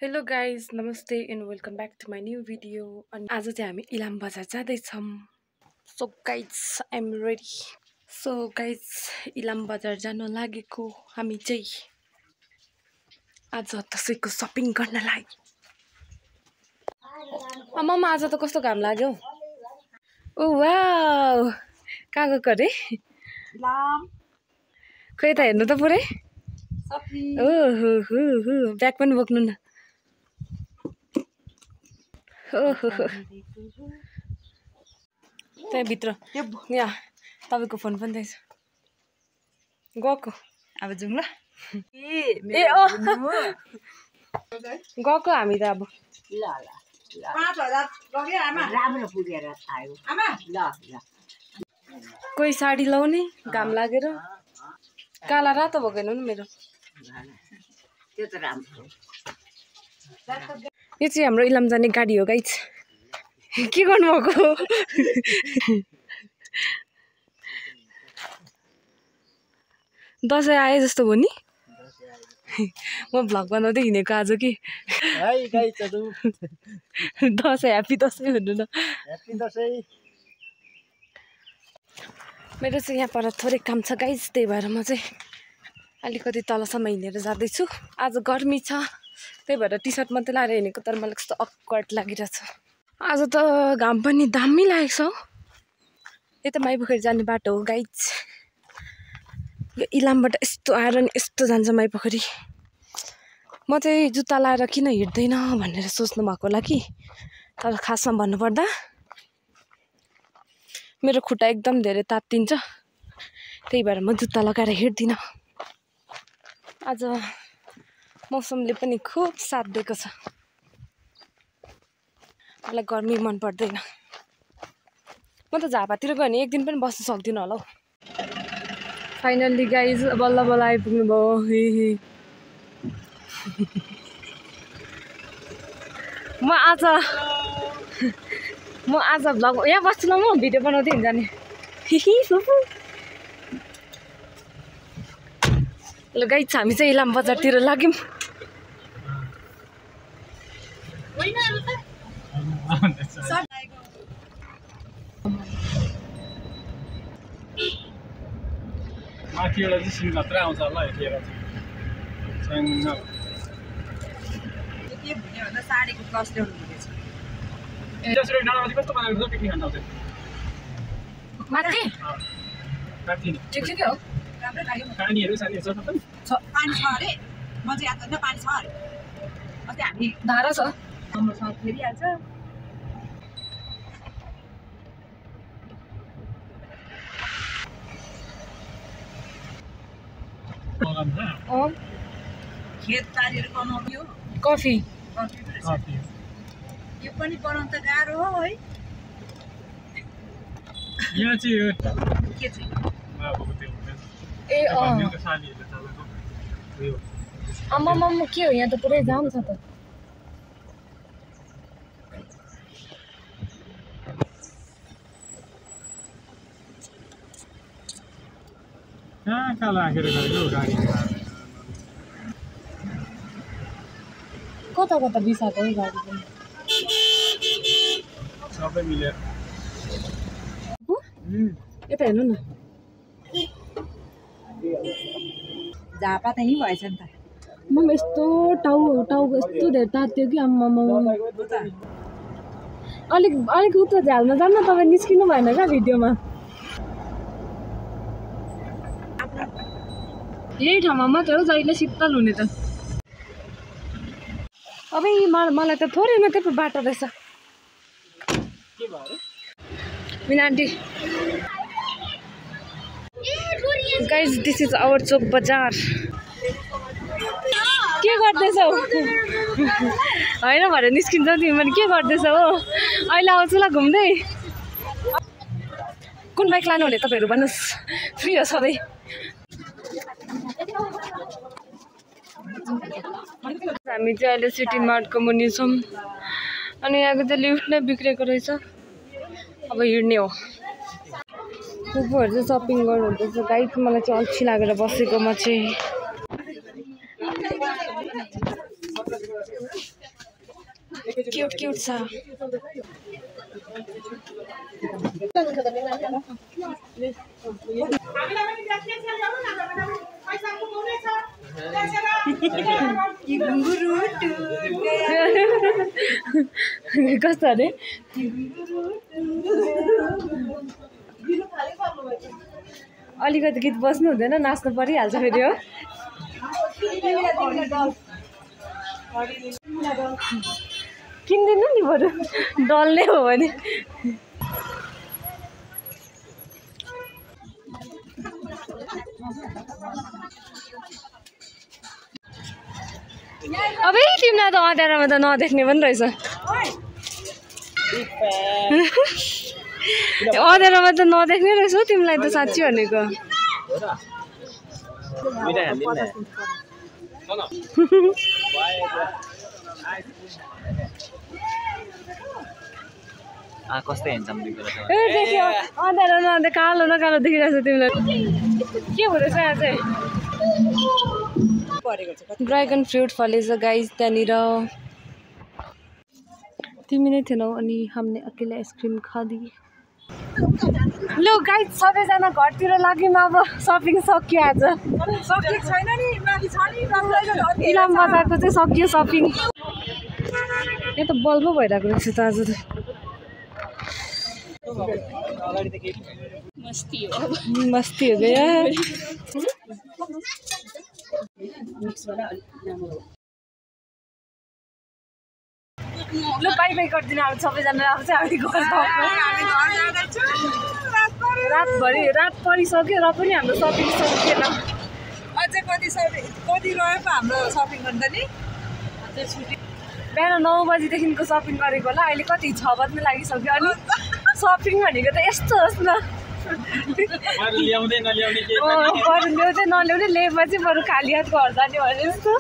Hello guys, namaste and welcome back to my new video. And आज चाहिँ हामी इलाम बजार जाँदैछौँ. So guys, I'm ready. So guys, Ilam बजार जान लागेको हामी चाहिँ आज दसैँको शपिङ गर्नलाई. मम्मा आज त कस्तो घाम लाग्यो. ओ वाउ, कहाँ गएको रे? इलाम खै त हेर्नु त पुरै. ओहो हो हो, ब्याग पनि बोक्नु न. त्यहाँ भित्र यहाँ तपाईको फोन पनि रहेछ. गएको अब जाउँ ल. ए ओ गएको हामी त अब. ल ल 5000 लग्यो आमा. राम्रो पुगेर आयो आमा. ल ल कोही साडी लाउने घाम लागेर. काला रातो भएको हेर्नु न मेरो. त्यो त राम्रो. यो चाहिँ हाम्रो इलाम जाने गाडी हो गाइज. के गर्नुभएको? दसैँ आए जस्तो भयो नि. म भ्लग बनाउँदै हिँडेको आज कि. दसैँ ह्याप्पी दसैँ भन्नु न. ह्याप्पी दसैँ. मेरो चाहिँ यहाँ पर थोरै काम छ गाइज, त्यही भएर म चाहिँ अलिकति तलसम्म हिँडेर जाँदैछु. आज गर्मी छ, त्यही भएर टी सर्ट मात्रै लाएर हिँडेको, तर मलाई कस्तो अक्वर्ड लागिरहेछ. आज त घाम पनि दामी लागेको छ. यो त माइपोखरी जाने बाटो हो गाइज. यो इलामबाट यस्तो आएर नि यस्तो जान्छ माइपोखरी. म चाहिँ जुत्ता लाएर किन हिँड्दैन भनेर सोच्नु भएको होला कि, तर खासमा भन्नुपर्दा मेरो खुट्टा एकदम धेरै तात्तिन्छ, त्यही भएर म जुत्ता लगाएर हिँड्दिनँ. आज मौसमले पनि खुब साथ दिएको छ. मलाई गर्मी मन पर्दैन. म त झापातिर गयो भने एक दिन पनि बस्न सक्दिनँ होला हौ. फाइनल्ली गाइज बल्ल बल्ल आइपुग्नु भयो. म आज भ्लग यहाँ बस्छु ल, म भिडियो बनाउँदै हिँड्जाने. ल गाइज हामी चाहिँ इलाम बजारतिर लाग्यौँ. माथिबाट चाहिँ सिन मात्रै आउँछ होला हेरेर चाहिँ के भन्यो भन्दा साडीको कस्ट ल्याउनु भनेछ. त्यसरी डाँडामा कस्तो बनाएको छ पिकनिक खान आउँछ माथि माथि ठिकै हो. राम्रै लाग्यो. पानीहरू सानीहरू छ सबै. पानी छ अरे. म चाहिँ याद गर्दा पानी छ अरे. अस्ति हामी धारा छ. राम्रोसँग फेरिहाल्छ. बगान छ. खेतबारीहरू बनाउने हो. कफी कफी यो पनि बनाउनु त गाह्रो हो है. यहाँ चाहिँ यो के चाहिँ बाबुको त्यो ए भन्नेको सालीहरूले चलाएको उयो. आम्मामा के हो, यहाँ त पुरै जाम छ त. कहाँ राखेर गएको गाडी कता कता बिसाएको है गाडी पनि. सबै मिलेर. यता हेर्नु न. झापा त यहीँ भएछ नि त. म यस्तो टाउको यस्तो धेरै तात्यो कि आम्मामा. अलिक उता झ्यालमा जानु न, तपाईँ निस्किनु भएन क्या भिडियोमा. यही ठाउँमा मात्रै हो जहिले शीतल हुने त. अब मलाई त थोरै मात्रै बाटो रहेछ. के भयो अरे Mina aunty. Guys this is our Chowk Bazar. के गर्दैछौ? होइन भएर निस्किन्छ तिमी पनि. के गर्दैछौ हो? अहिले आउँछु ल घुम्दै. कुन बाइक लानु भने तपाईँहरू भन्नुहोस्, फ्री हो सधैँ. हामी चाहिँ अहिले सिटी मार्टको मुनि छौँ, अनि यहाँको चाहिँ लिफ्ट नै बिग्रेको रहेछ. अब हिँड्ने हो. फुपूहरू चाहिँ सपिङ गर्नुहुँदैछ गाइज. मलाई चाहिँ अल्छी लागेर बसेको. म चाहिँ क्यूट क्यूट छ कस्तो अरे अलिकति गीत बस्नु हुँदैन नाच्नु परिहाल्छ फेरि हो किन्दिनु नि बरु डल्ने हो भने अबे तिमीलाई त अँध्यारोमा त नदेख्ने पनि रहेछ अँध्यारोमा त नदेख्ने रहेछ हौ तिमीलाई त साँच्ची भनेको कस्तो हेन्सम देख्यो अँध्यारो नअँध्यारो कालो न कालो देखिरहेछ तिमीलाई के हुँदैछ यहाँ चाहिँ ड्र्यागन फ्रुट फलेछ गाइस त्यहाँनिर तिमी नै थिएनौ अनि हामीले अकेले आइसक्रिम खादिए लो गाइस सबैजना घरतिर लाग्यौँ अब सपिङ सक्यो आज इलाम बजारको चाहिँ सक्यो सपिङ यहाँ त बल्बो भइरहेको रहेछ त आज त मस्ती हो गया ल बाई बाई गरिदिनु अब सबैजना अब चाहिँ हामी घर रात परिसक्यो र पनि हाम्रो सपिङ सकिएन अझै कति रह्यो पो हाम्रो सपिङ गर्दा नि बिहान 9 बजीदेखिको सपिङ गरेको होला अहिले कति 6 बज्न लागिसक्यो अनि सपिङ भनेको त यस्तो होस् न ल्याउँदै नल्याउने के बरु ल्याउँदै नल्याउने लेपमा चाहिँ बरु खाली हात घर जाने भने जस्तो